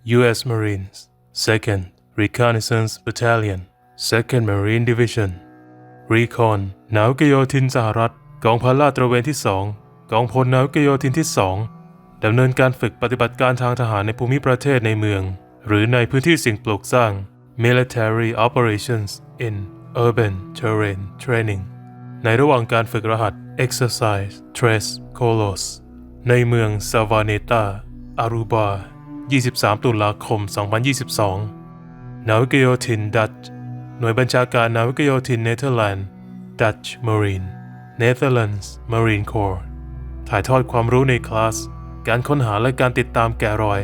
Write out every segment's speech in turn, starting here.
U.S. Marines 2nd Reconnaissance Battalion 2nd Marine Division Recon นาวิกโยธินสหรัฐกองพลลาดตระเวนที่2กองพลนาวิกโยธินที่2ดำเนินการฝึกปฏิบัติการทางทหารในภูมิประเทศในเมืองหรือในพื้นที่สิ่งปลูกสร้าง Military Operations in Urban Terrain Training ในระหว่างการฝึกรหัส Exercise Tres Colos ในเมือง Savaneta Aruba 23 ตุลาคม 2022 นาวิกโยธินดัตช์หน่วยบัญชาการนาวิกโยธินเนเธอร์แลนด์ Dutch Marine Netherlands Marine Corps ถ่ายทอดความรู้ในคลาสการค้นหาและการติดตามแกะรอย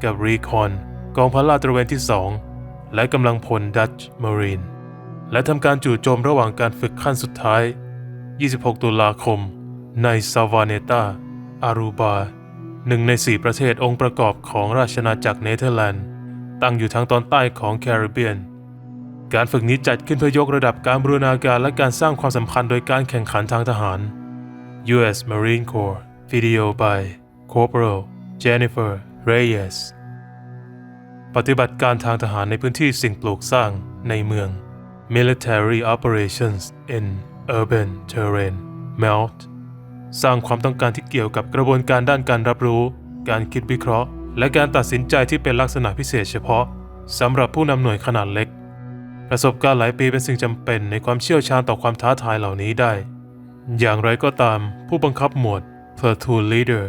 กับ Recon กองพลลาดตระเวนที่2และกำลังพล Dutch Marine และทำการจู่โจมระหว่างการฝึกขั้นสุดท้าย 26 ตุลาคม ใน Savaneta Aruba 1 ใน 4 ประเทศองค์ประกอบของราชอาณาจักรเนเธอร์แลนด์ตั้งอยู่ทางตอนใต้ของแคริบเบียนการฝึกนี้จัดขึ้นเพื่อยกระดับการบูรณาการและการสร้างความสัมพันธ์โดยการแข่งขันทางทหาร U.S. Marine Corps Video by Corporal Jennifer Reyes ปฏิบัติการทางทหารในพื้นที่สิ่งปลูกสร้างในเมือง Military Operations in Urban Terrain MELT สร้างความต้องการที่เกี่ยวกับกระบวนการด้านการรับรู้การคิดวิเคราะห์และการตัดสินใจที่เป็นลักษณะพิเศษเฉพาะสำหรับผู้นำหน่วยขนาดเล็กประสบการณ์หลายปีเป็นสิ่งจำเป็นในความเชี่ยวชาญต่อความท้าทายเหล่านี้ได้อย่างไรก็ตามผู้บังคับหมวด Platoon Leader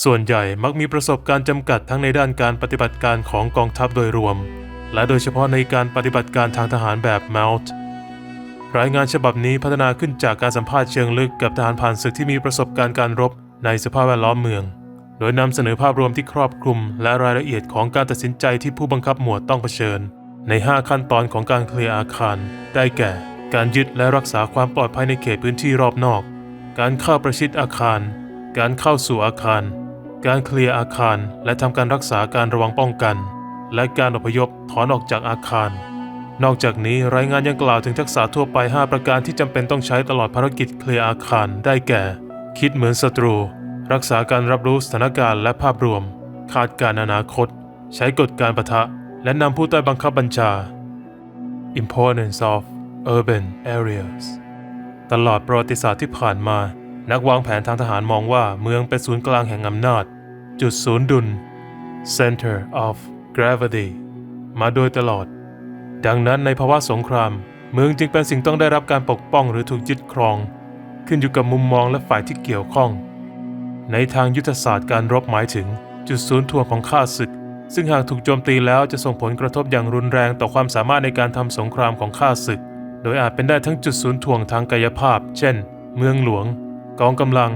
ส่วนใหญ่มักมีประสบการณ์จำกัดทั้งในด้านการปฏิบัติการของกองทัพโดยรวมและโดยเฉพาะในการปฏิบัติการทางทหารแบบ MELT รายงานฉบับนี้พัฒนาขึ้นจากการสัมภาษณ์เชิงลึกกับทหารผ่านศึกที่มีประสบการณ์การรบในสภาพแวดล้อมเมืองโดยนำเสนอภาพรวมที่ครอบคลุมและรายละเอียดของการตัดสินใจที่ผู้บังคับหมวดต้องเผชิญใน 5 ขั้นตอนของการเคลียร์อาคารได้แก่การยึดและรักษาความปลอดภัยในเขตพื้นที่รอบนอกการเข้าประชิดอาคารการเข้าสู่อาคารการเคลียร์อาคารและทำการรักษาการระวังป้องกันและการอพยพถอนออกจากอาคารนอกจากนี้รายงานยังกล่าวถึงทักษะทั่วไป 5 ประการที่จำเป็นต้องใช้ตลอดภารกิจเคลียร์อาคารได้แก่คิดเหมือนศัตรูรักษาการรับรู้สถานการณ์และภาพรวมคาดการณ์อนาคตใช้กฎการปะทะและนำผู้ใต้บังคับบัญชา Importance of Urban Areas ตลอดประวัติศาสตร์ที่ผ่านมานักวางแผนทางทหารมองว่าเมืองเป็นศูนย์กลางแห่งอำนาจจุดศูนย์ดุล Center of Gravity มาโดยตลอดดังนั้นในภาวะสงครามเมืองจึงเป็นสิ่งต้องได้รับการปกป้องหรือถูกยึดครองขึ้นอยู่กับมุมมองและฝ่ายที่เกี่ยวข้องในทางยุทธศาสตร์การรบหมายถึงจุดศูนย์ถ่วงของข้าศึกซึ่งหากถูกโจมตีแล้วจะส่งผลกระทบอย่างรุนแรงต่อความสามารถในการทำสงครามของข้าศึกโดยอาจเป็นได้ทั้งจุดศูนย์ถ่วงทางกายภาพเช่นเมืองหลวงกองกำลัง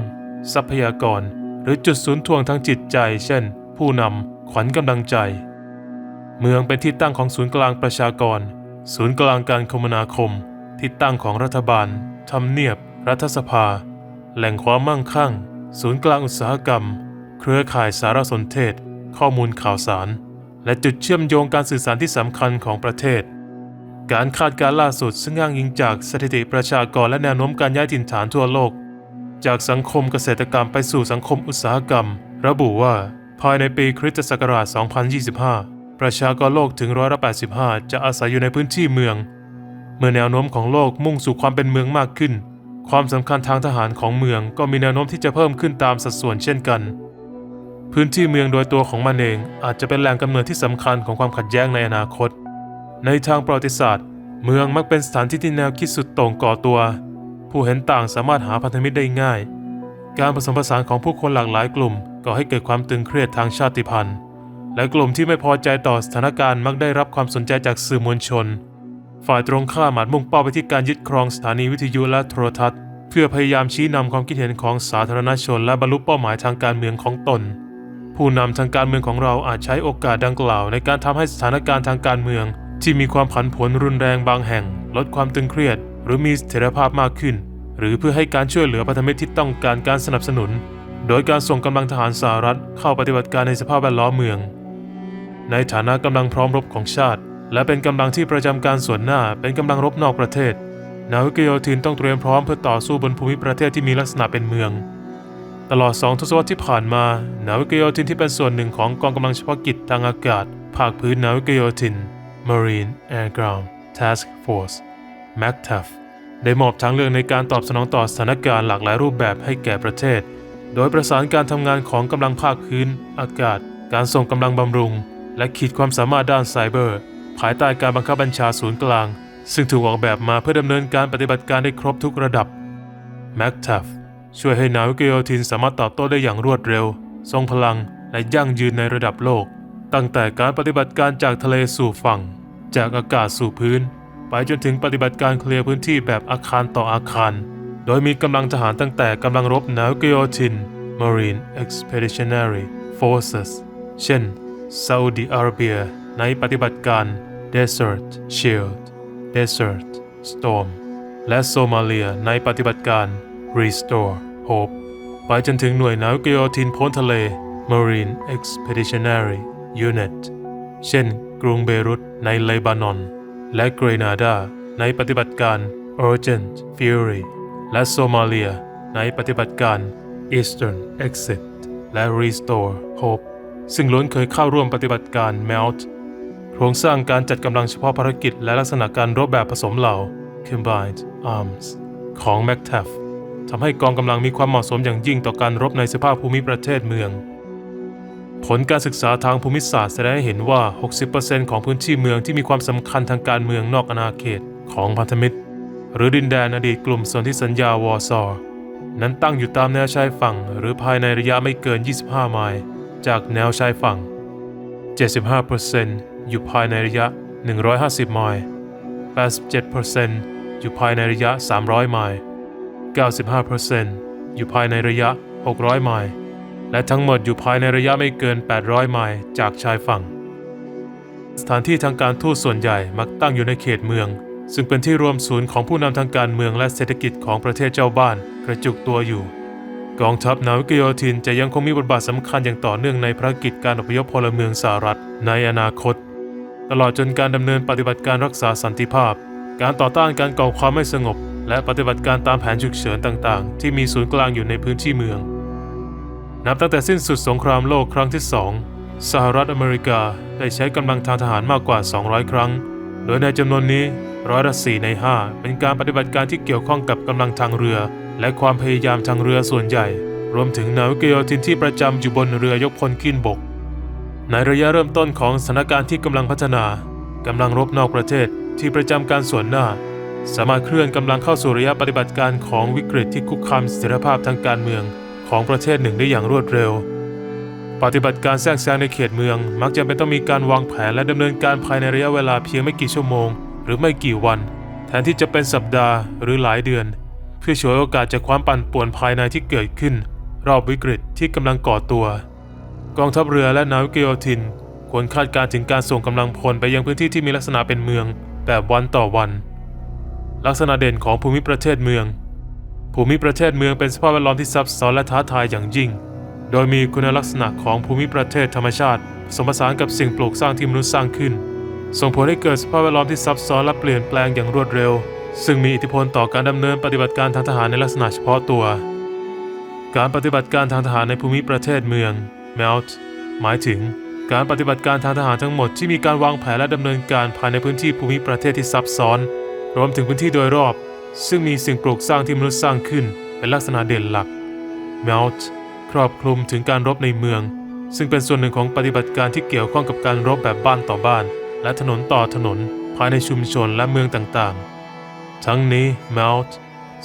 ทรัพยากรหรือจุดศูนย์ถ่วงทางจิตใจเช่นผู้นำขวัญกำลังใจเมืองเป็นที่ตั้งของศูนย์กลางประชากรศูนย์กลางการคมนาคมที่ตั้งของรัฐบาลทำเนียบรัฐสภาแหล่งความมั่งคั่งศูนย์กลางอุตสาหกรรมเครือข่ายสารสนเทศข้อมูลข่าวสารและจุดเชื่อมโยงการสื่อสารที่สำคัญของประเทศการคาดการณ์ล่าสุดซึ่งอ้างอิงจากสถิติประชากรและแนวโน้มการย้ายถิ่นฐานทั่วโลกจากสังคมเกษตรกรรมไปสู่สังคมอุตสาหกรรมระบุว่าภายในปีคริสตศักราช 2025 ประชากรโลกถึง85%จะอาศัยอยู่ในพื้นที่เมืองเมื่อแนวโน้มของโลกมุ่งสู่ความเป็นเมืองมากขึ้นความสำคัญทางทหารของเมืองก็มีแนวโน้มที่จะเพิ่มขึ้นตามสัดส่วนเช่นกันพื้นที่เมืองโดยตัวของมันเองอาจจะเป็นแหล่งกำเนิดที่สำคัญของความขัดแย้งในอนาคตในทางประวัติศาสตร์เมืองมักเป็นสถานที่ที่แนวคิดสุดโต่งก่อตัวผู้เห็นต่างสามารถหาพันธมิตรได้ง่ายการผสมผสานของผู้คนหลากหลายกลุ่มก่อให้เกิดความตึงเครียดทางชาติพันธุ์และกลุ่มที่ไม่พอใจต่อสถานการณ์มักได้รับความสนใจจากสื่อมวลชนฝ่ายตรงข้ามอาจมุ่งเป้าไปที่การยึดครองสถานีวิทยุและโทรทัศน์เพื่อพยายามชี้นำความคิดเห็นของสาธารณชนและบรรลุเป้าหมายทางการเมืองของตนผู้นำทางการเมืองของเราอาจใช้โอกาสดังกล่าวในการทำให้สถานการณ์ทางการเมืองที่มีความผันผวนรุนแรงบางแห่งลดความตึงเครียดหรือมีเสถียรภาพมากขึ้นหรือเพื่อให้การช่วยเหลือพันธมิตรที่ต้องการการสนับสนุนโดยการส่งกำลังทหารสหรัฐเข้าปฏิบัติการในสภาพแวดล้อมเมืองในฐานะกำลังพร้อมรบของชาติและเป็นกำลังที่ประจำการส่วนหน้าเป็นกำลังรบนอกประเทศนาวิกโยธินต้องเตรียมพร้อมเพื่อต่อสู้บนภูมิประเทศที่มีลักษณะเป็นเมือง ตลอด2 ทศวรรษที่ผ่านมานาวิกโยธินที่เป็นส่วนหนึ่งของกองกำลังเฉพาะกิจทางอากาศภาคพื้นนาวิกโยธิน Marine Air Ground Task Force MACTF ได้มอบทางเลือกในการตอบสนองต่อสถานการณ์หลากหลายรูปแบบให้แก่ประเทศโดยประสานการทำงานของกำลังภาคพื้นอากาศการส่งกำลังบำรุงและขีดความสามารถด้านไซเบอร์ภายใต้การบังคับบัญชาศูนย์กลางซึ่งถูกออกแบบมาเพื่อดำเนินการปฏิบัติการได้ครบทุกระดับ MACTF ช่วยให้นาวิกโยธินสามารถตอบโต้ได้อย่างรวดเร็วทรงพลังและยั่งยืนในระดับโลกตั้งแต่การปฏิบัติการจากทะเลสู่ฝั่งจากอากาศสู่พื้นไปจนถึงปฏิบัติการเคลียร์พื้นที่แบบอาคารต่ออาคารโดยมีกำลังทหารตั้งแต่กำลังรบนาวิกโยธิน Marine Expeditionary Forces เช่นซาอุดิอาระเบียในปฏิบัติการ Desert Shield Desert Storm และโซมาเลียในปฏิบัติการ Restore Hope ไปจนถึงหน่วยนาวิกโยธินพ้นทะเล Marine Expeditionary Unit เช่นกรุงเบรุตในเลบานอนและเกรนาดาในปฏิบัติการ Urgent Fury และโซมาเลียในปฏิบัติการ Eastern Exit และ Restore Hope ซึ่งล้วนเคยเข้าร่วมปฏิบัติการ MELT โครงสร้างการจัดกำลังเฉพาะภารกิจและลักษณะการรบแบบผสมเหล่า Combined Arms ของ MACTF ทำให้กองกำลังมีความเหมาะสมอย่างยิ่งต่อการรบในสภาพภูมิประเทศเมืองผลการศึกษาทางภูมิศาสตร์แสดงให้เห็นว่า 60% ของพื้นที่เมืองที่มีความสำคัญทางการเมืองนอกอาณาเขตของพันธมิตรหรือดินแดนอดีตกลุ่มสนธิสัญญาวอร์ซอว์นั้นตั้งอยู่ตามแนวชายฝั่งหรือภายในระยะไม่เกิน 25 ไมล์จากแนวชายฝั่ง 75% อยู่ภายในระยะ 150 ไมล์ 87% อยู่ภายในระยะ 300 ไมล์ 95% อยู่ภายในระยะ 600 ไมล์และทั้งหมดอยู่ภายในระยะไม่เกิน 800 ไมล์จากชายฝั่งสถานที่ทางการทูตส่วนใหญ่มักตั้งอยู่ในเขตเมืองซึ่งเป็นที่รวมศูนย์ของผู้นำทางการเมืองและเศรษฐกิจของประเทศเจ้าบ้านกระจุกตัวอยู่กองทัพนาวิกโยธินจะยังคงมีบทบาทสำคัญอย่างต่อเนื่องในภารกิจการอพยพพลเมืองสหรัฐในอนาคตตลอดจนการดำเนินปฏิบัติการรักษาสันติภาพการต่อต้านการก่อความไม่สงบและปฏิบัติการตามแผนฉุกเฉินต่างๆที่มีศูนย์กลางอยู่ในพื้นที่เมืองนับตั้งแต่สิ้นสุดสงครามโลกครั้งที่ 2 สหรัฐอเมริกาได้ใช้กำลังทางทหารมากกว่า 200 ครั้งโดยในจำนวนนี้4/4 ใน 5 เป็นการปฏิบัติการที่เกี่ยวข้องกับกำลังทางเรือและความพยายามทางเรือส่วนใหญ่รวมถึงนาวิกโยธินที่ประจำอยู่บนเรือยกพลขึ้นบกในระยะเริ่มต้นของสถานการณ์ที่กำลังพัฒนากำลังรบนอกประเทศที่ประจำการส่วนหน้าสามารถเคลื่อนกำลังเข้าสู่ระยะปฏิบัติการของวิกฤตที่คุกคามเสถียรภาพทางการเมืองของประเทศหนึ่งได้อย่างรวดเร็วปฏิบัติการแทรกแซงในเขตเมืองมักจำเป็นต้องมีการวางแผนและดำเนินการภายในระยะเวลาเพียงไม่กี่ชั่วโมงหรือไม่กี่วันแทนที่จะเป็นสัปดาห์หรือหลายเดือนเพื่อฉวยโอกาสจากความปั่นป่วนภายในที่เกิดขึ้นรอบวิกฤตที่กำลังก่อตัวกองทัพเรือและนาวิกโยธินควรคาดการณ์ถึงการส่งกำลังพลไปยังพื้นที่ที่มีลักษณะเป็นเมืองแบบวันต่อวันลักษณะเด่นของภูมิประเทศเมืองภูมิประเทศเมืองเป็นสภาพแวดล้อมที่ซับซ้อนและท้าทายอย่างยิ่งโดยมีคุณลักษณะของภูมิประเทศธรรมชาติผสมผสานกับสิ่งปลูกสร้างที่มนุษย์สร้างขึ้นส่งผลให้เกิดสภาพแวดล้อมที่ซับซ้อนและเปลี่ยนแปลงอย่างรวดเร็วซึ่งมีอิทธิพลต่อการดำเนินปฏิบัติการทางทหารในลักษณะเฉพาะตัวการปฏิบัติการทางทหารในภูมิประเทศเมือง MELT หมายถึงการปฏิบัติการทางทหารทั้งหมดที่มีการวางแผนและดำเนินการภายในพื้นที่ภูมิประเทศที่ซับซ้อนรวมถึงพื้นที่โดยรอบซึ่งมีสิ่งปลูกสร้างที่มนุษย์สร้างขึ้นเป็นลักษณะเด่นหลัก MELT ครอบคลุมถึงการรบในเมืองซึ่งเป็นส่วนหนึ่งของปฏิบัติการที่เกี่ยวข้องกับการรบแบบบ้านต่อบ้านและถนนต่อถนนภายในชุมชนและเมืองต่างๆทั้งนี้ MELT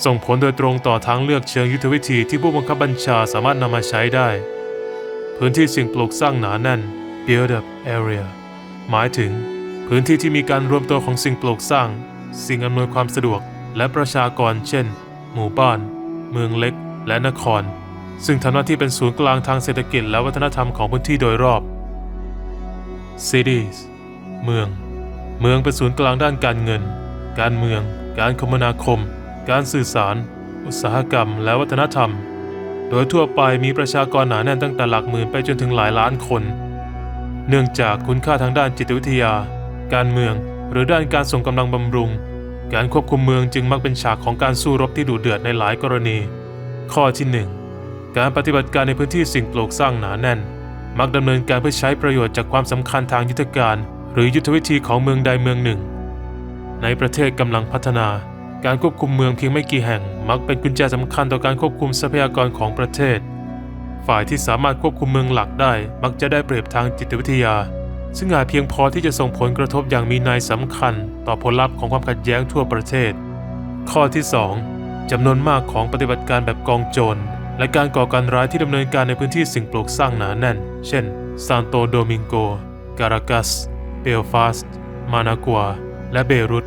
ส่งผลโดยตรงต่อทางเลือกเชิงยุทธวิธีที่ผู้บังคับบัญชาสามารถนำมาใช้ได้พื้นที่สิ่งปลูกสร้างหนาแน่น Build up area หมายถึงพื้นที่ที่มีการรวมตัวของสิ่งปลูกสร้างสิ่งอำนวยความสะดวกและประชากรเช่นหมู่บ้านเมืองเล็กและนครซึ่งทำหน้าที่เป็นศูนย์กลางทางเศรษฐกิจและวัฒนธรรมของพื้นที่โดยรอบ Cities เมืองเป็นศูนย์กลางด้านการเงินการเมืองการคมนาคมการสื่อสารอุตสาหกรรมและวัฒนธรรมโดยทั่วไปมีประชากรหนาแน่นตั้งแต่หลักหมื่นไปจนถึงหลายล้านคนเนื่องจากคุณค่าทางด้านจิตวิทยาการเมืองหรือด้านการส่งกำลังบำรุงการควบคุมเมืองจึงมักเป็นฉากของการสู้รบที่ดุเดือดในหลายกรณีข้อที่ 1 การปฏิบัติการในพื้นที่สิ่งปลูกสร้างหนาแน่นมักดำเนินการเพื่อใช้ประโยชน์จากความสำคัญทางยุทธการหรือยุทธวิธีของเมืองใดเมืองหนึ่งในประเทศกำลังพัฒนาการควบคุมเมืองเพียงไม่กี่แห่งมักเป็นกุญแจสำคัญต่อการควบคุมทรัพยากรของประเทศฝ่ายที่สามารถควบคุมเมืองหลักได้มักจะได้เปรียบทางจิตวิทยาซึ่งอาจเพียงพอที่จะส่งผลกระทบอย่างมีนัยสำคัญต่อผลลัพธ์ของความขัดแย้งทั่วประเทศข้อที่ 2 จำนวนมากของปฏิบัติการแบบกองโจรและการก่อการร้ายที่ดำเนินการในพื้นที่สิ่งปลูกสร้างหนาแน่นเช่นซานโตโดมิงโกการากัสเบลฟาสต์มานากัวและเบรุต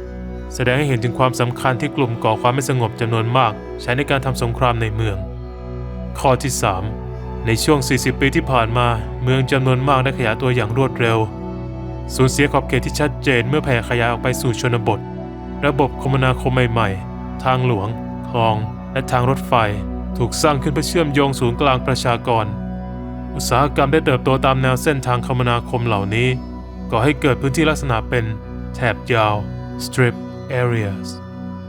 แสดงให้เห็นถึงความสำคัญที่กลุ่มก่อความไม่สงบจำนวนมากใช้ในการทำสงครามในเมืองข้อที่ 3 ในช่วง 40 ปีที่ผ่านมาเมืองจำนวนมากได้ขยายตัวอย่างรวดเร็วสูญเสียขอบเขตที่ชัดเจนเมื่อแผ่ขยายออกไปสู่ชนบทระบบคมนาคมใหม่ๆทางหลวงคลองและทางรถไฟถูกสร้างขึ้นเพื่อเชื่อมโยงศูนย์กลางประชากรอุตสาหกรรมได้เติบโตตามแนวเส้นทางคมนาคมเหล่านี้ก่อให้เกิดพื้นที่ลักษณะเป็นแถบยาว strip areas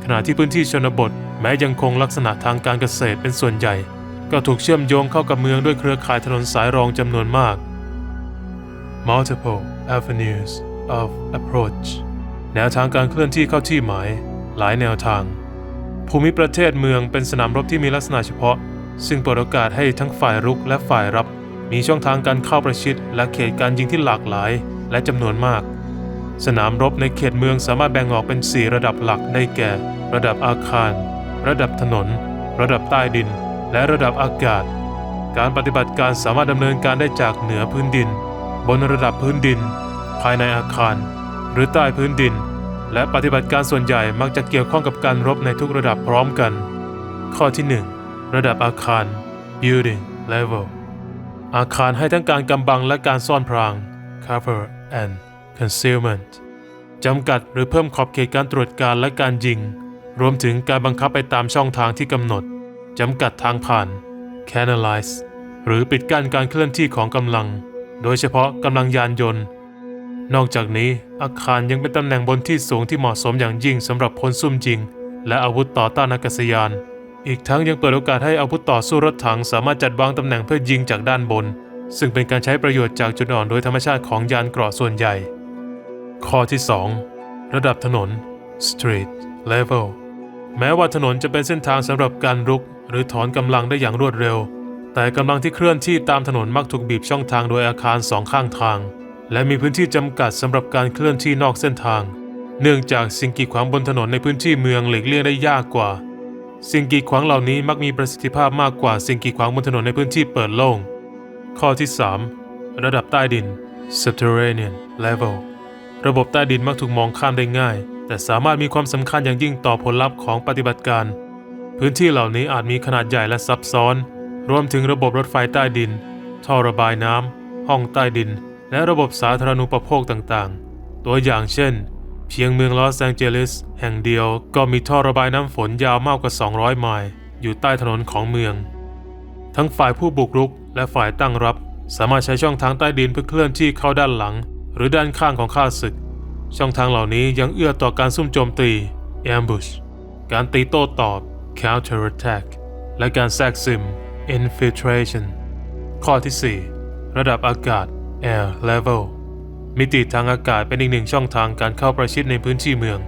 ขณะที่พื้นที่ชนบทแม้ยังคงลักษณะทางการเกษตรเป็นส่วนใหญ่ก็ถูกเชื่อมโยงเข้ากับเมืองด้วยเครือข่ายถนนสายรองจำนวนมาก multiple avenues of approach แนวทางการเคลื่อนที่เข้าที่หมายหลายแนวทางภูมิประเทศเมืองเป็นสนามรบที่มีลักษณะเฉพาะซึ่งเปิดโอกาสให้ทั้งฝ่ายรุกและฝ่ายรับมีช่องทางการเข้าประชิดและเขตการยิงที่หลากหลายและจำนวนมากสนามรบในเขตเมืองสามารถแบ่งออกเป็น4ระดับหลักได้แก่ระดับอาคารระดับถนนระดับใต้ดินและระดับอากาศการปฏิบัติการสามารถดำเนินการได้จากเหนือพื้นดินบนระดับพื้นดินภายในอาคารหรือใต้พื้นดินและปฏิบัติการส่วนใหญ่มักจะเกี่ยวข้องกับการรบในทุกระดับพร้อมกันข้อที่ 1 ระดับอาคาร building level อาคารให้ทั้งการกำบังและการซ่อนพราง cover and concealment จำกัดหรือเพิ่มขอบเขตการตรวจการและการยิงรวมถึงการบังคับไปตามช่องทางที่กำหนดจำกัดทางผ่าน canalize หรือปิดกั้นการเคลื่อนที่ของกำลังโดยเฉพาะกำลังยานยนต์นอกจากนี้อาคารยังเป็นตำแหน่งบนที่สูงที่เหมาะสมอย่างยิ่งสำหรับพลซุ่มยิงและอาวุธต่อต้านอากาศยานอีกทั้งยังเปิดโอกาสให้อาวุธต่อสู้รถถังสามารถจัดวางตำแหน่งเพื่อยิงจากด้านบนซึ่งเป็นการใช้ประโยชน์จากจุดอ่อนโดยธรรมชาติของยานเกราะส่วนใหญ่ข้อที่ 2 ระดับถนน street level แม้ว่าถนนจะเป็นเส้นทางสำหรับการรุกหรือถอนกำลังได้อย่างรวดเร็วแต่กำลังที่เคลื่อนที่ตามถนนมักถูกบีบช่องทางโดยอาคาร2ข้างทางและมีพื้นที่จำกัดสำหรับการเคลื่อนที่นอกเส้นทางเนื่องจากสิ่งกีดขวางบนถนนในพื้นที่เมืองหลีกเลี่ยงได้ยากกว่าสิ่งกีดขวางเหล่านี้มักมีประสิทธิภาพมากกว่าสิ่งกีดขวางบนถนนในพื้นที่เปิดโล่งข้อที่ 3 ระดับใต้ดิน subterranean level ระบบใต้ดินมักถูกมองข้ามได้ง่ายแต่สามารถมีความสำคัญอย่างยิ่งต่อผลลัพธ์ของปฏิบัติการพื้นที่เหล่านี้อาจมีขนาดใหญ่และซับซ้อนรวมถึงระบบรถไฟใต้ดินท่อระบายน้ำห้องใต้ดินและระบบสาธารณูปโภคต่างๆตัวอย่างเช่นเพียงเมืองลอสแองเจลิสแห่งเดียวก็มีท่อระบายน้ำฝนยาวมากกว่า200ไมล์อยู่ใต้ถนนของเมืองทั้งฝ่ายผู้บุกรุกและฝ่ายตั้งรับสามารถใช้ช่องทางใต้ดินเพื่อเคลื่อนที่เข้าด้านหลังหรือด้านข้างของข้าศึกช่องทางเหล่านี้ยังเอื้อต่อการซุ่มโจมตี ambush การตีโต้ตอบ counter attack และการแทรกซึม infiltration ข้อที่ 4 ระดับอากาศ air level มิติทางอากาศเป็นอีกหนึ่งช่องทางการเข้าประชิดในพื้นที่เมือง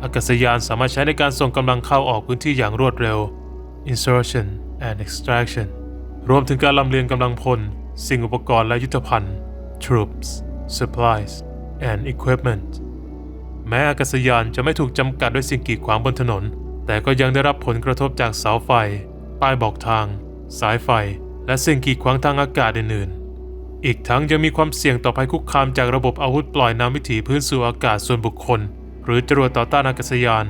อากาศยานสามารถใช้ในการส่งกำลังเข้าออกพื้นที่อย่างรวดเร็ว insertion and extraction รวมถึงการลำเลียงกำลังพลสิ่งอุปกรณ์และยุทธภัณฑ์ troops supplies and equipment แม้อากาศยานจะไม่ถูกจำกัดด้วยสิ่งกีดขวางบนถนนแต่ก็ยังได้รับผลกระทบจากเสาไฟป้ายบอกทางสายไฟและสิ่งกีดขวางทางอากาศอื่นๆอีกทั้งยังมีความเสี่ยงต่อภัยคุกคามจากระบบอาวุธปล่อยน้ำวิถีพื้นสู่อากาศส่วนบุคคลหรือจรวดต่อต้านอากาศยาน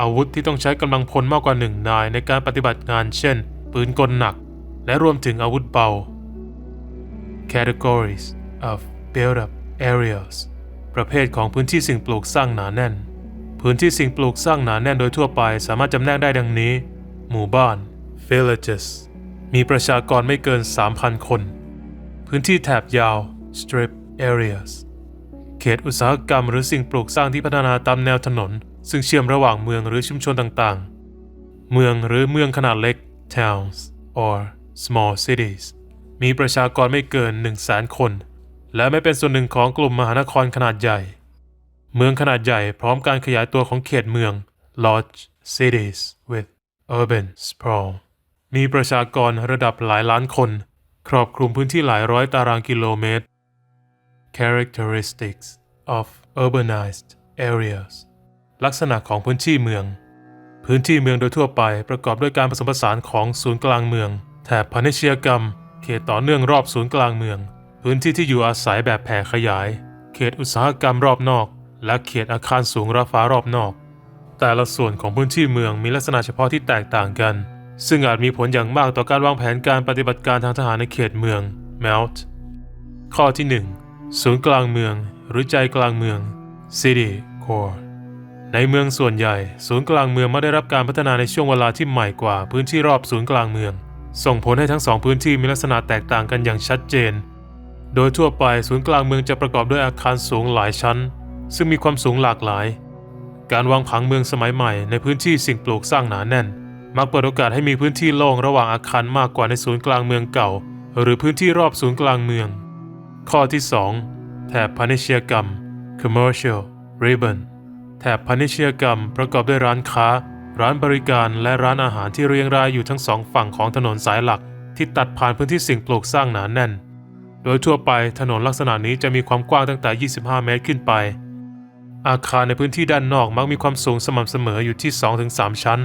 อาวุธที่ต้องใช้กำลังพลมากกว่า1 นายในการปฏิบัติงานเช่นปืนกลหนักและรวมถึงอาวุธเบา Categories of built-up areas ประเภทของพื้นที่สิ่งปลูกสร้างหนาแน่นพื้นที่สิ่งปลูกสร้างหนาแน่นโดยทั่วไปสามารถจำแนกได้ดังนี้หมู่บ้าน villages มีประชากรไม่เกิน 3,000 คนพื้นที่แถบยาว strip areas เขตอุตสาหกรรมหรือสิ่งปลูกสร้างที่พัฒนาตามแนวถนนซึ่งเชื่อมระหว่างเมืองหรือชุมชนต่างๆเมืองหรือเมืองขนาดเล็ก towns or small cities มีประชากรไม่เกิน 100,000 คน และไม่เป็นส่วนหนึ่งของกลุ่มมหานครขนาดใหญ่ เมืองขนาดใหญ่พร้อมการขยายตัวของเขตเมือง large cities with urban sprawl มีประชากรระดับหลายล้านคนครอบคลุมพื้นที่หลายร้อยตารางกิโลเมตร characteristics of urbanized areas ลักษณะของพื้นที่เมืองพื้นที่เมืองโดยทั่วไปประกอบด้วยการผสมผสานของศูนย์กลางเมืองแถบพาณิชยกรรมเขตต่อเนื่องรอบศูนย์กลางเมืองพื้นที่ที่อยู่อาศัยแบบแผ่ขยายเขตอุตสาหกรรมรอบนอกและเขตอาคารสูงระฟ้ารอบนอกแต่ละส่วนของพื้นที่เมืองมีลักษณะเฉพาะที่แตกต่างกันซึ่งอาจมีผลอย่างมากต่อการวางแผนการปฏิบัติการทางทหารในเขตเมือง MELT ข้อที่ 1 ศูนย์กลางเมืองหรือใจกลางเมือง City Core ในเมืองส่วนใหญ่ศูนย์กลางเมืองไม่ได้รับการพัฒนาในช่วงเวลาที่ใหม่กว่าพื้นที่รอบศูนย์กลางเมืองส่งผลให้ทั้งสองพื้นที่มีลักษณะแตกต่างกันอย่างชัดเจนโดยทั่วไปศูนย์กลางเมืองจะประกอบด้วยอาคารสูงหลายชั้นซึ่งมีความสูงหลากหลายการวางผังเมืองสมัยใหม่ในพื้นที่สิ่งปลูกสร้างหนาแน่นมักเปิดโอกาสให้มีพื้นที่โล่งระหว่างอาคารมากกว่าในศูนย์กลางเมืองเก่าหรือพื้นที่รอบศูนย์กลางเมืองข้อที่ 2 แถบพาณิชยกรรม Commercial Ribbon แถบพาณิชยกรรมประกอบด้วยร้านค้าร้านบริการและร้านอาหารที่เรียงรายอยู่ทั้งสองฝั่งของถนนสายหลักที่ตัดผ่านพื้นที่สิ่งปลูกสร้างหนาแน่นโดยทั่วไปถนนลักษณะนี้จะมีความกว้างตั้งแต่25 เมตรขึ้นไปอาคารในพื้นที่ด้านนอกมักมีความสูงสม่ำเสมออยู่ที่ 2-3 ชั้น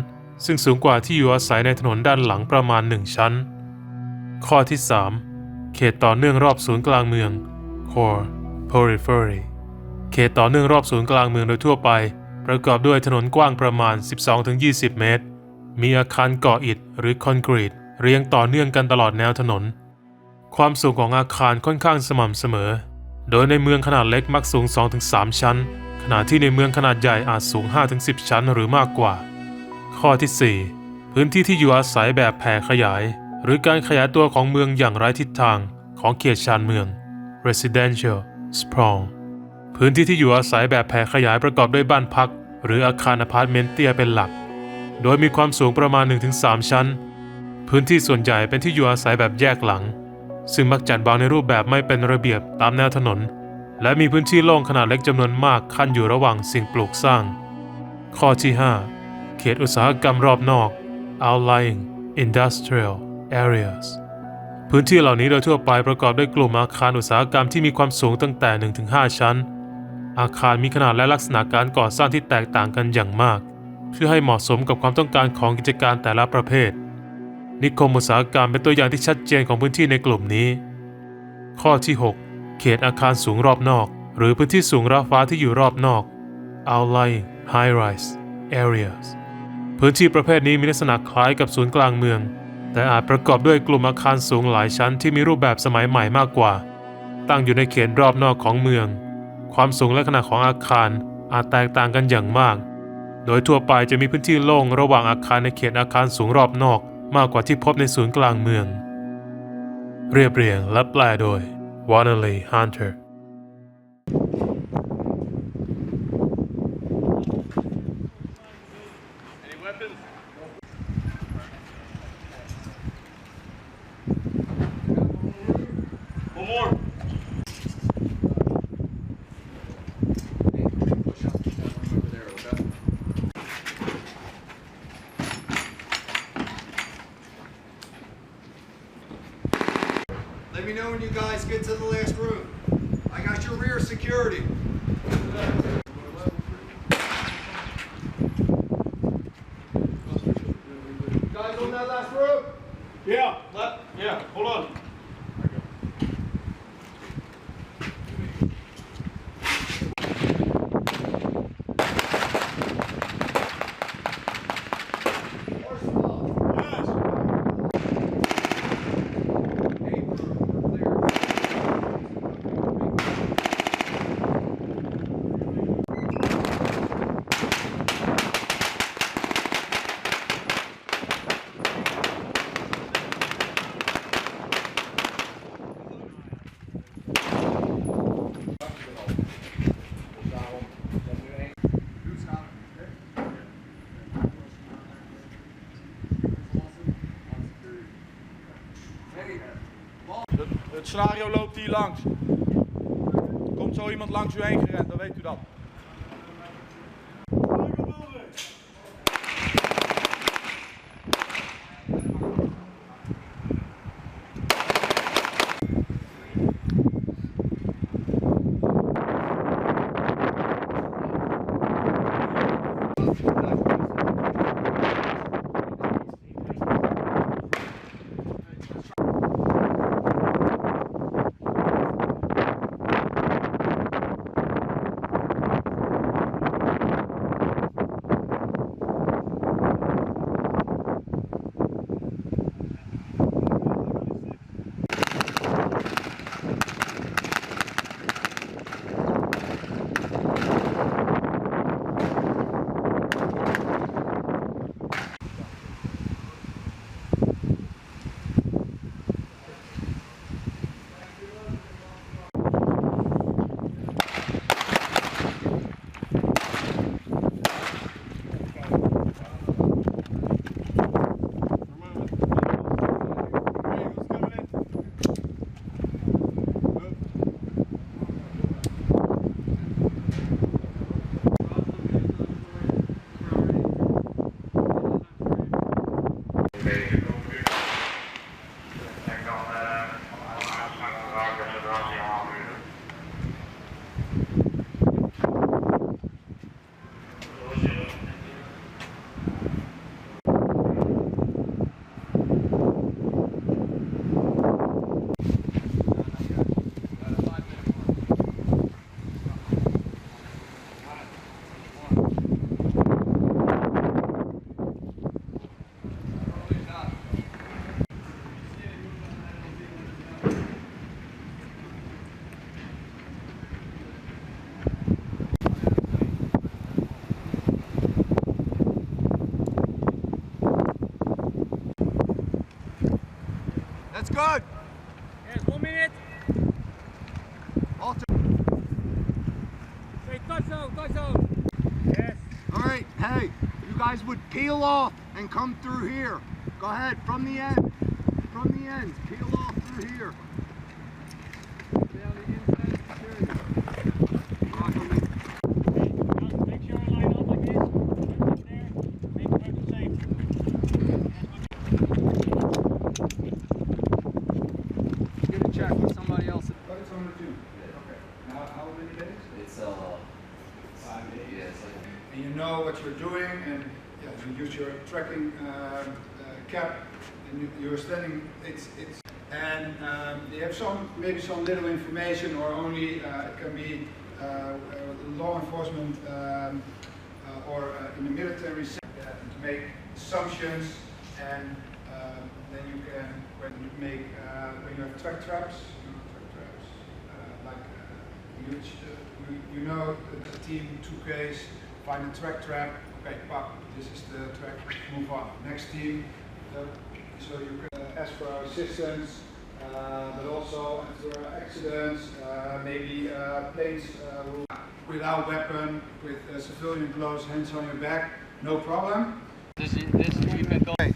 ซึ่งสูงกว่าที่อยู่อาศัยในถนนด้านหลังประมาณ1ชั้นข้อที่ 3 เขตต่อเนื่องรอบศูนย์กลางเมือง Core Periphery เขตต่อเนื่องรอบศูนย์กลางเมืองโดยทั่วไปประกอบด้วยถนนกว้างประมาณ 12-20 เมตรมีอาคารก่ออิฐหรือคอนกรีตเรียงต่อเนื่องกันตลอดแนวถนนความสูงของอาคารค่อนข้างสม่ำเสมอโดยในเมืองขนาดเล็กมักสูง 2-3 ชั้นขณะที่ในเมืองขนาดใหญ่อาจสูง 5-10 ชั้นหรือมากกว่าข้อที่ 4 พื้นที่ที่อยู่อาศัยแบบแผ่ขยายหรือการขยายตัวของเมืองอย่างไร้ทิศทางของเขตชานเมือง Residential Sprawl พื้นที่ที่อยู่อาศัยแบบแผ่ขยายประกอบด้วยบ้านพักหรืออาคารอพาร์ตเมนต์เตี้ยเป็นหลักโดยมีความสูงประมาณ 1-3 ชั้นพื้นที่ส่วนใหญ่เป็นที่อยู่อาศัยแบบแยกหลังซึ่งมักจัดวางในรูปแบบไม่เป็นระเบียบตามแนวถนนและมีพื้นที่โล่งขนาดเล็กจำนวนมากขั้นอยู่ระหว่างสิ่งปลูกสร้างข้อที่ 5 เขตอุตสาหกรรมรอบนอก Outlying Industrial Areas พื้นที่เหล่านี้โดยทั่วไปประกอบด้วยกลุ่มอาคารอุตสาหกรรมที่มีความสูงตั้งแต่ 1-5 ชั้นอาคารมีขนาดและลักษณะการก่อสร้างที่แตกต่างกันอย่างมากเพื่อให้เหมาะสมกับความต้องการของกิจการแต่ละประเภทนิคมอุตสาหกรรมเป็นตัวอย่างที่ชัดเจนของพื้นที่ในกลุ่มนี้ข้อที่ 6 เขตอาคารสูงรอบนอกหรือพื้นที่สูงระฟ้าที่อยู่รอบนอก Outlying High-rise Areas พื้นที่ประเภทนี้มีลักษณะคล้ายกับศูนย์กลางเมืองแต่อาจประกอบด้วยกลุ่มอาคารสูงหลายชั้นที่มีรูปแบบสมัยใหม่มากกว่าตั้งอยู่ในเขตรอบนอกของเมืองความสูงและขนาดของอาคารอาจแตกต่างกันอย่างมากโดยทั่วไปจะมีพื้นที่โล่งระหว่างอาคารในเขตอาคารสูงรอบนอกมากกว่าที่พบในศูนย์กลางเมืองเรียบเรียงและแปลโดย Wannerley Hunter Any weapons? One more. Let me know when you guys get to the last room. I got your rear security. Guys on that last room? Yeah, hold on. scenario loopt hier langs. Komt zo iemand langs u heen gerend, dan weet u dat. That's good. Yes, 1 minute. Alter. Say touch zone. Yes. All right, hey, you guys would peel off and come through here. Go ahead, from the end. From the ends, peel off through here. Make sure I line up like this. Right there. Make it nice and safe. Get a check with somebody else. But it's only 2. Okay. Now, how many days? It's 5 days. yes. And you know what you're doing, and yeah, you use your tracking cap, and you're standing. It's and you have maybe some little information, or only it can be law enforcement or in the military sector to make assumptions, and then you can when you have track traps, you know the team 2Ks find a track trap. Okay, pop. This is the track. Move on. Next team. So you can ask for our assistance, but also after accidents, maybe planes without weapon, with civilian clothes, hands on your back, no problem. This you can go. Okay,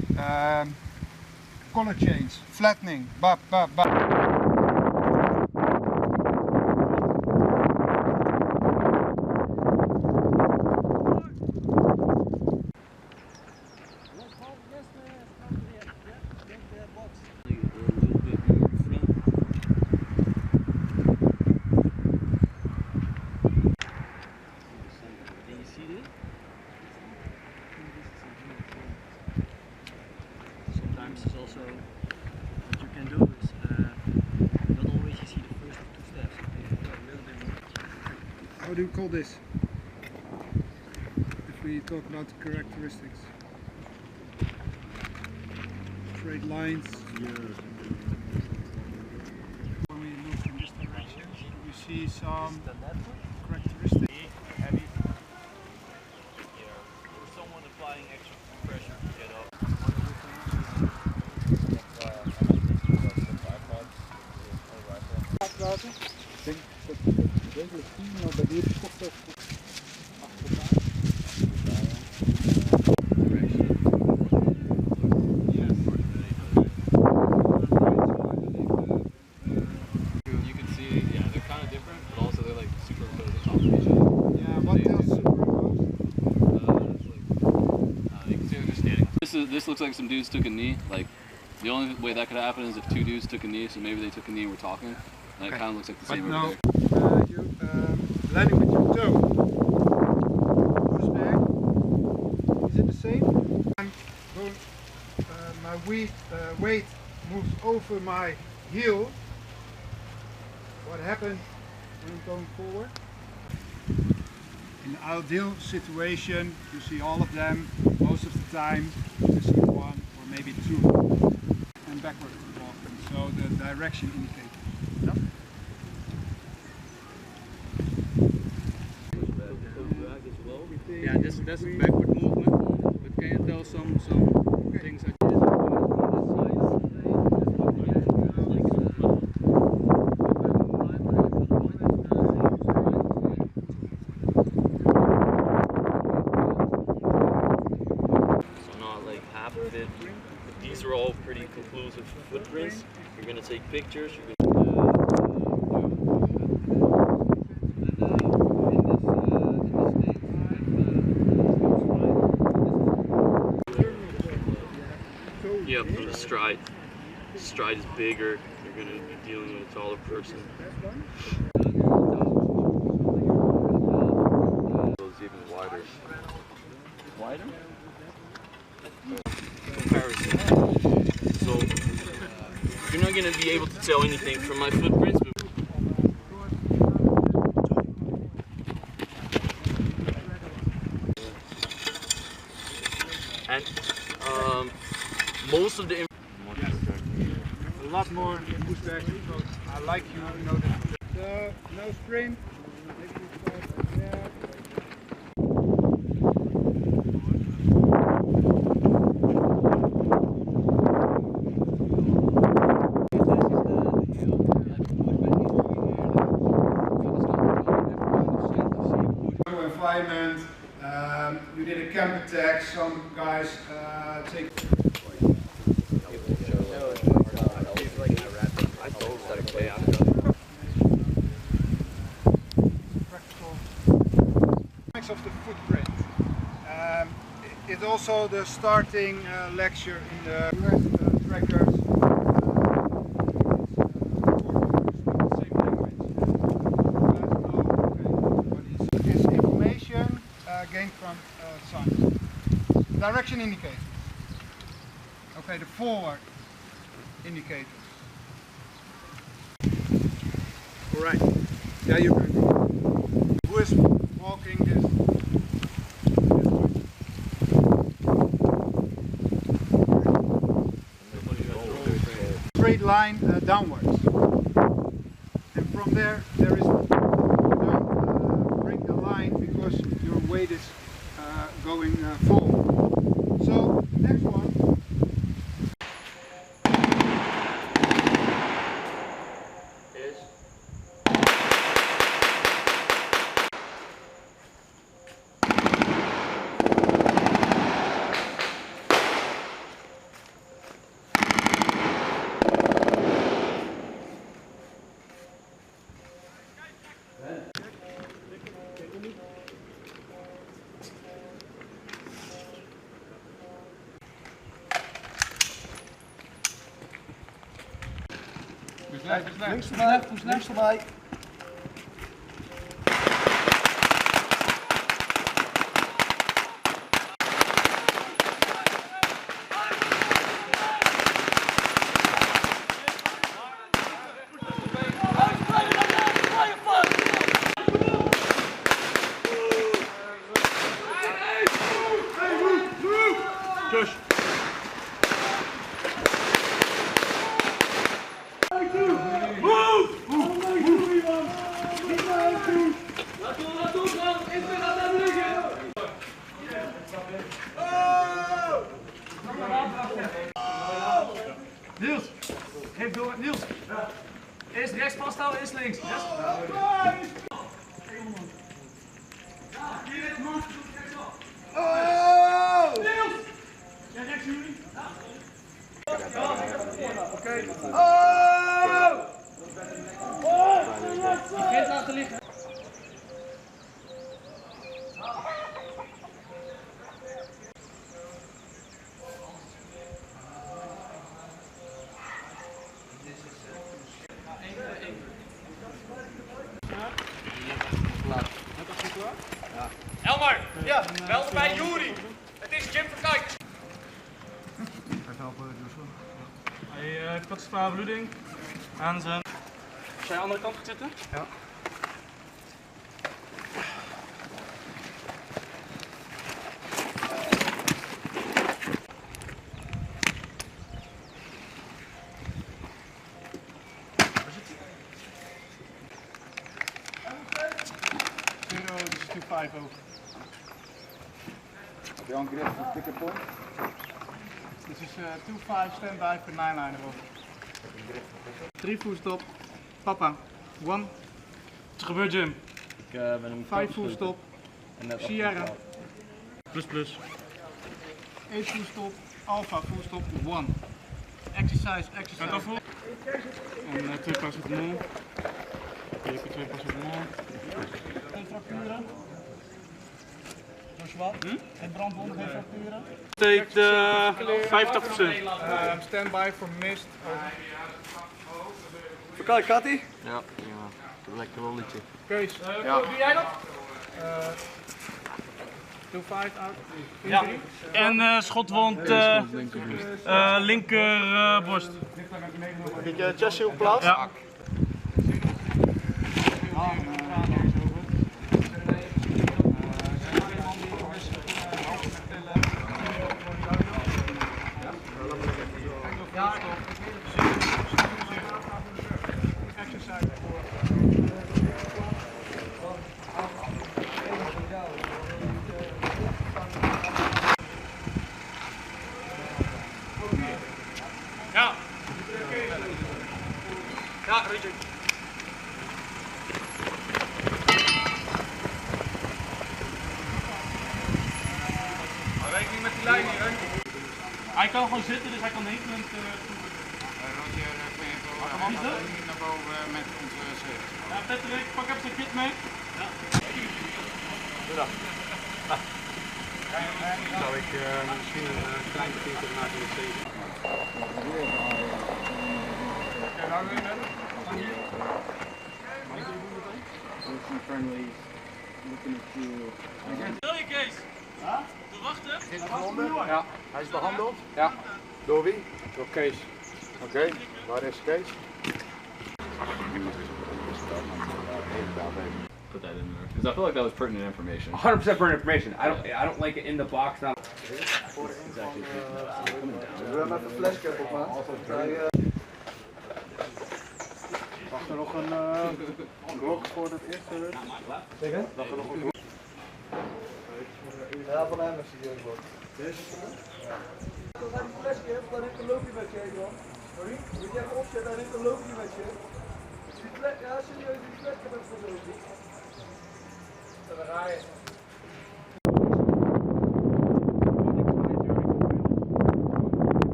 collar chains, flattening, bap, bap, bap. Sometimes it's also what you can do is not always you see the first 2 steps. You go a little bit more. How do you call this? If we talk about the characteristics. Straight lines. When we look in this direction, we see some characteristics. Heavy. Or someone applying extra pressure to get up. Ik denk dat het redelijk zien, maar bij deze stopt dat achteraan. this looks like some dudes took a knee. Like, the only way that could happen is if two dudes took a knee, so maybe they took a knee and were talking. And it kind of looks like the same. No, you landing with your toe. Push back. Is it the same? I'm going, my weight moves over my heel. What happens when I'm going forward? In the ideal situation, you see all of them. Most of the time, you see one or maybe two. And backward walking, so the direction indicator. No? Yeah, that's a backward movement. But can you tell some things that not like half of it. These are all pretty conclusive footprints. You're gonna take pictures. Yeah, from the stride. Stride is bigger. You're gonna be dealing with a taller person. It's even wider. Wider? Comparison. So you're not gonna be able to tell anything from my footprints. But and most of the A lot more pushback. I like you know that. So no sprint. Maybe you start there. Environment. You did a camp attack. Some guys take. Of the footprint. It's also the starting lecture in the US trackers. Same language. Is information gained from science. Direction indicators. Okay, the forward indicators. All right. Yeah, you can. Who is walking this way? Straight line downwards, and from there is bring the line because your weight is going forward. So next one. links voorbij. Josh. Niels, geef door. Niels. Eerst rechts vasthouden, eerst links. Yes. Oh! Niels! Ja, rechts jullie. Oké. Oh! Begint laten liggen. Elmer, ja, meld bij Juri. Het is Jim Verkijk. Hij heeft wat zware bloeding aan zijn... Als jij aan de andere kant gaat zitten? Ja. This is 2-5 over. Heb je al een grip voor ticket point? This is 2-5 standby for 9-line over. 3 full stop. Papa. 1. Wat is gebeurd, Jim? Ik ben hem 5 full stop. Sierra. Plus plus. 8 full stop. Alpha full stop. 1. Exercise. Gaat dat voor? En 2 paracetamol. Hier 2 paracetamol. Geen fracturen? Joshua? Geen brandwonden, geen fracturen? Steekt 50%. Standby for mist. Kijk, gaat ie? Ja, lekker wel liedje. Kees. Doe jij dat? 2-5 out. Ja. En schotwond linkerborst. Heb je chassis op plaats? Ja. Ja. Ja, Richard. Rekening met die lijn hier, hè? Hij kan gewoon zitten, dus hij kan niet met... Naar boven met onze schrift. Ja, Patrick, pak even zijn kit mee. Zou ik misschien een klein beetje maken in de zee? Wil je, Kees? Te wachten? Ja, hij is behandeld. Ja. Door wie? Door Kees. Oké, waar is Kees? Put that in there because I feel like that was pertinent information. 100% pertinent information. I don't like it in the box. Not. We hebben even flashcap op aan. Wacht er nog een blok voor het eerste? Zeker? Wacht er nog een blok? Ja, van hem is die blok. Als hij die flashcap, dan heeft een loopje met je, man. Sorry? Moet je even opzetten, dan heeft een loopje met je. Ja, serieus, die flashcap heeft een loopje. Dan ga je.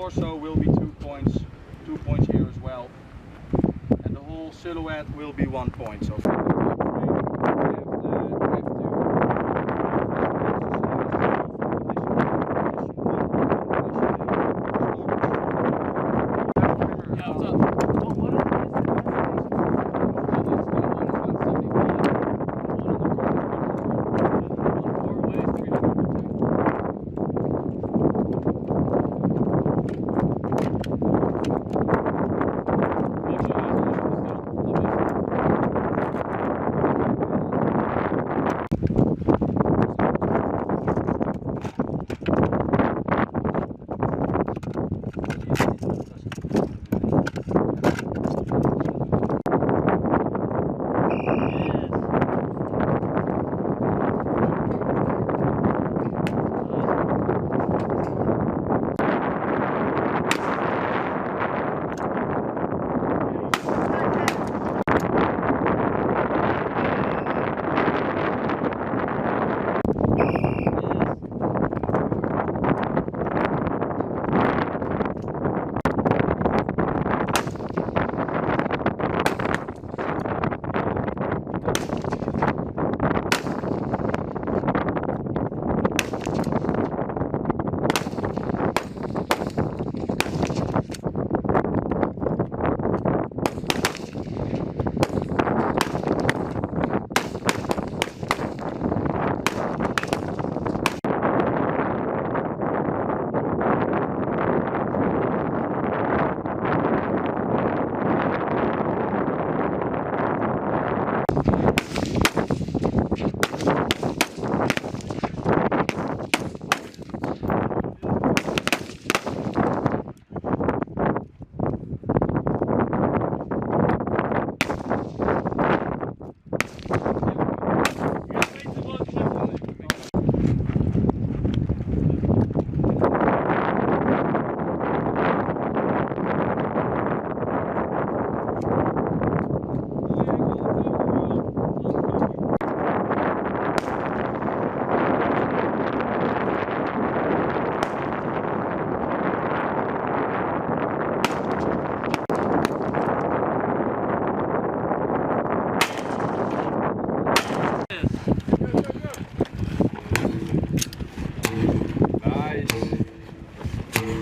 torso will be 2 points here as well, and the whole silhouette will be 1 point. So.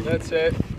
That's it.